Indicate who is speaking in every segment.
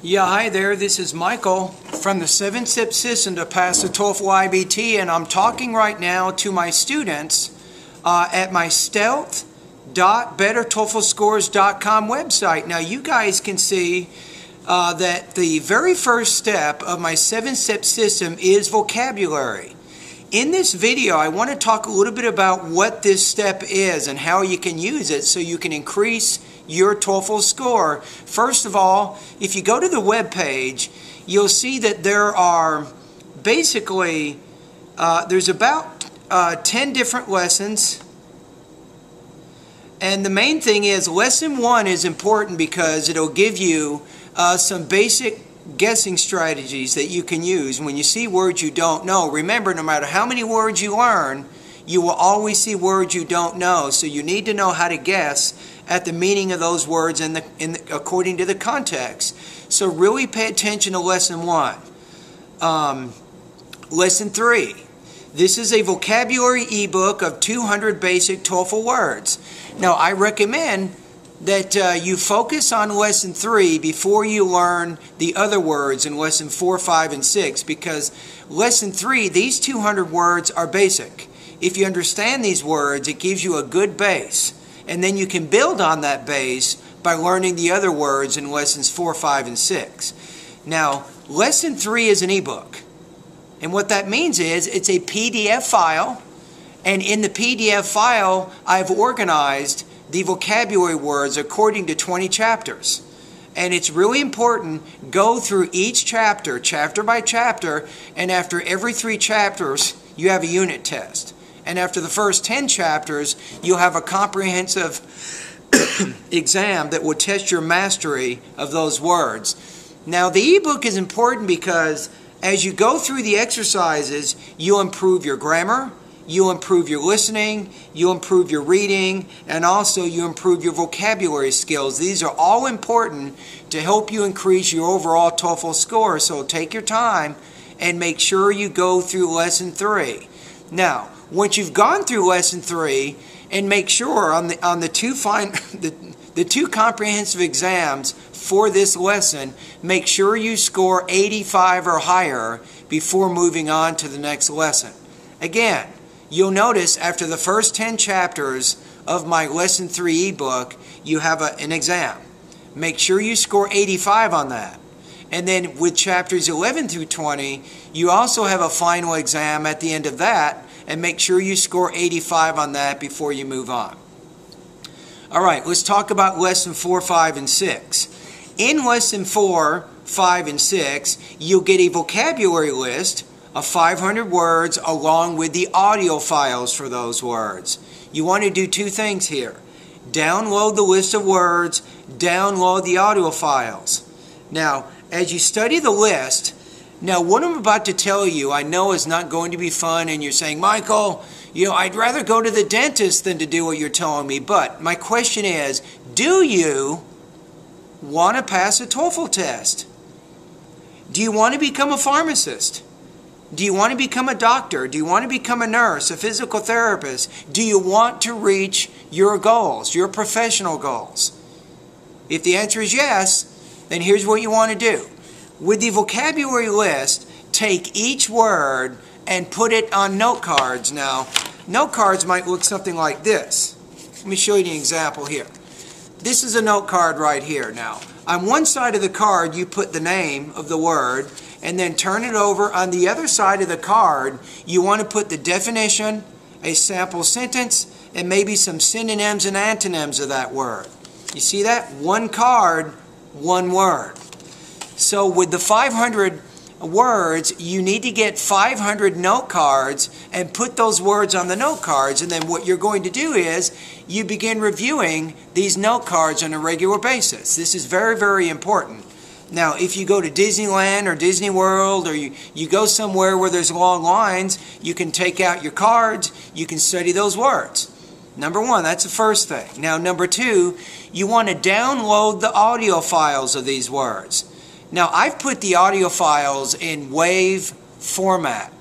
Speaker 1: Yeah, hi there. This is Michael from the 7-Step System to pass the TOEFL IBT, and I'm talking right now to my students at my stealth.bettertoeflscores.com website. Now, you guys can see that the very first step of my 7-Step System is vocabulary. In this video, I want to talk a little bit about what this step is and how you can use it so you can increase your TOEFL score. First of all, if you go to the web page, you'll see that there are basically there's about 10 different lessons. And the main thing is lesson 1 is important because it'll give you some basic guessing strategies that you can use when you see words you don't know. Remember, no matter how many words you learn, you will always see words you don't know. So you need to know how to guess at the meaning of those words according to the context. So really pay attention to lesson 1. Lesson 3. This is a vocabulary ebook of 200 basic TOEFL words. Now, I recommend that you focus on lesson 3 before you learn the other words in lesson 4, 5, and 6, because lesson 3, these 200 words are basic. If you understand these words, it gives you a good base, and then you can build on that base by learning the other words in lessons 4, 5, and 6. Now, lesson 3 is an ebook, and what that means is it's a PDF file, and in the PDF file, I've organized the vocabulary words according to 20 chapters. And it's really important, go through each chapter, chapter by chapter, and after every 3 chapters, you have a unit test. And after the first 10 chapters, you'll have a comprehensive exam that will test your mastery of those words. Now, the ebook is important because as you go through the exercises, you'll improve your grammar, you'll improve your listening, you'll improve your reading, and also you improve your vocabulary skills. These are all important to help you increase your overall TOEFL score. So take your time and make sure you go through lesson 3. Now, once you've gone through lesson 3, and make sure on the two comprehensive exams for this lesson, make sure you score 85 or higher before moving on to the next lesson. Again, you'll notice after the first 10 chapters of my lesson 3 ebook, you have an exam. Make sure you score 85 on that. And then with chapters 11 through 20, you also have a final exam at the end of that, and make sure you score 85 on that before you move on. All right, let's talk about lesson 4, 5, and 6. In lesson 4, 5, and 6, you'll get a vocabulary list of 500 words along with the audio files for those words. You want to do 2 things here. Download the list of words, download the audio files. Now, as you study the list, now what I'm about to tell you I know is not going to be fun, and you're saying, Michael, I'd rather go to the dentist than to do what you're telling me. But my question is, do you want to pass a TOEFL test? Do you want to become a pharmacist? Do you want to become a doctor? Do you want to become a nurse, a physical therapist? Do you want to reach your goals, your professional goals? If the answer is yes, then here's what you want to do. With the vocabulary list, take each word and put it on note cards. Now, note cards might look something like this. Let me show you an example here. This is a note card right here. Now, on one side of the card, you put the name of the word, and then turn it over. On the other side of the card, you want to put the definition, a sample sentence, and maybe some synonyms and antonyms of that word. You see that? One card, one word. So with the 500 words, you need to get 500 note cards and put those words on the note cards. And then what you're going to do is you begin reviewing these note cards on a regular basis. This is very, very important. Now, if you go to Disneyland or Disney World, or you go somewhere where there's long lines, you can take out your cards, you can study those words. Number 1, that's the first thing. Now, number 2, you want to download the audio files of these words. Now, I've put the audio files in WAV format,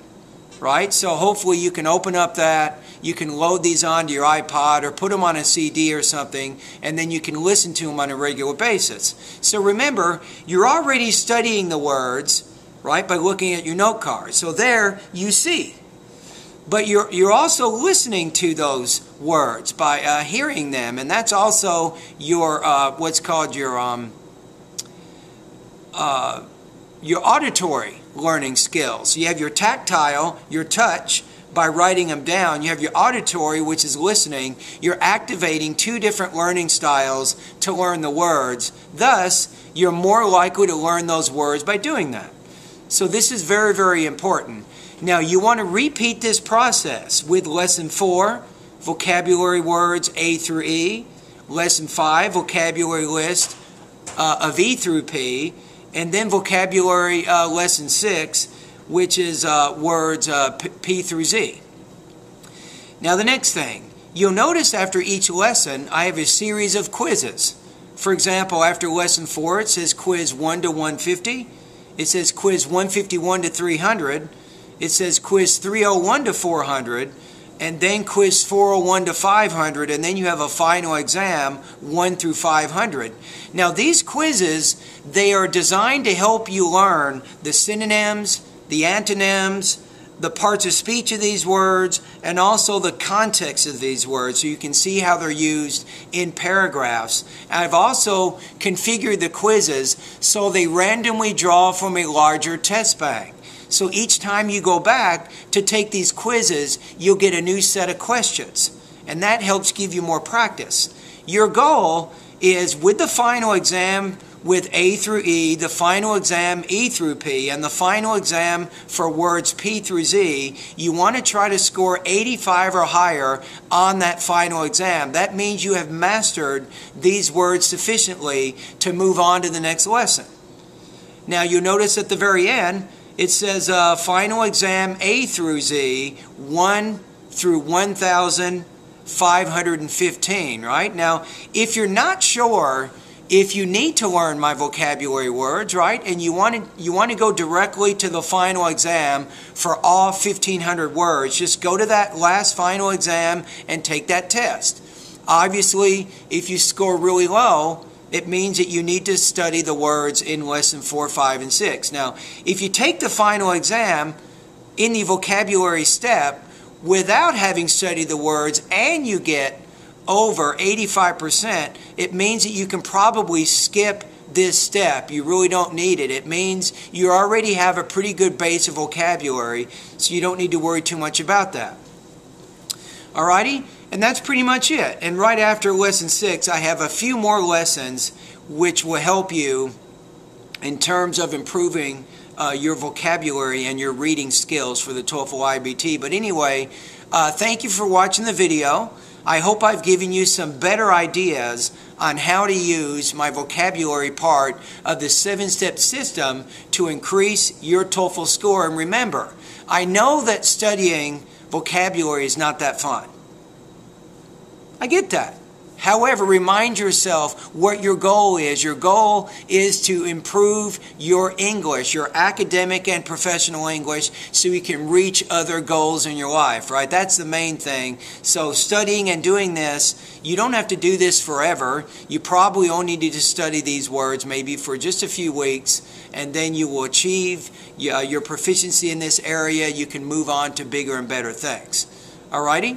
Speaker 1: right? So hopefully you can open up that. you can load these onto your iPod or put them on a CD or something, and then you can listen to them on a regular basis. So remember, you're already studying the words, right, by looking at your note card. So there you see. But you're also listening to those words by hearing them, and that's also your what's called your auditory learning skills. You have your tactile, your touch, by writing them down. You have your auditory, which is listening. You're activating two different learning styles to learn the words. Thus, you're more likely to learn those words by doing that. So this is very, very important. Now, you want to repeat this process with Lesson 4, vocabulary words A through E, Lesson 5, vocabulary list of E through P, and then vocabulary Lesson 6, which is words P through Z. Now, the next thing, you'll notice after each lesson, I have a series of quizzes. For example, after Lesson 4, it says quiz 1 to 150. It says quiz 151 to 300. It says quiz 301 to 400, and then quiz 401 to 500, and then you have a final exam 1 through 500. Now these quizzes, they are designed to help you learn the synonyms, the antonyms, the parts of speech of these words, and also the context of these words, so you can see how they're used in paragraphs. And I've also configured the quizzes so they randomly draw from a larger test bank. So each time you go back to take these quizzes, you'll get a new set of questions. And that helps give you more practice. Your goal is with the final exam with A through E, the final exam E through P, and the final exam for words P through Z, you want to try to score 85 or higher on that final exam. That means you have mastered these words sufficiently to move on to the next lesson. Now you'll notice at the very end, it says final exam A through Z, 1 through 1,515, right? Now, if you're not sure if you need to learn my vocabulary words, right, and you want to go directly to the final exam for all 1,500 words, just go to that last final exam and take that test. Obviously, if you score really low, it means that you need to study the words in Lesson 4, 5, and 6. Now, if you take the final exam in the vocabulary step without having studied the words and you get over 85%, it means that you can probably skip this step. You really don't need it. It means you already have a pretty good base of vocabulary, so you don't need to worry too much about that. Alrighty? And that's pretty much it. And right after Lesson 6, I have a few more lessons which will help you in terms of improving your vocabulary and your reading skills for the TOEFL IBT. But anyway, thank you for watching the video. I hope I've given you some better ideas on how to use my vocabulary part of the 7-step system to increase your TOEFL score. And remember, I know that studying vocabulary is not that fun. I get that. However, remind yourself what your goal is. Your goal is to improve your English, your academic and professional English, so you can reach other goals in your life, right? That's the main thing. So studying and doing this, you don't have to do this forever. You probably only need to study these words maybe for just a few weeks, and then you will achieve your proficiency in this area. You can move on to bigger and better things. Alrighty?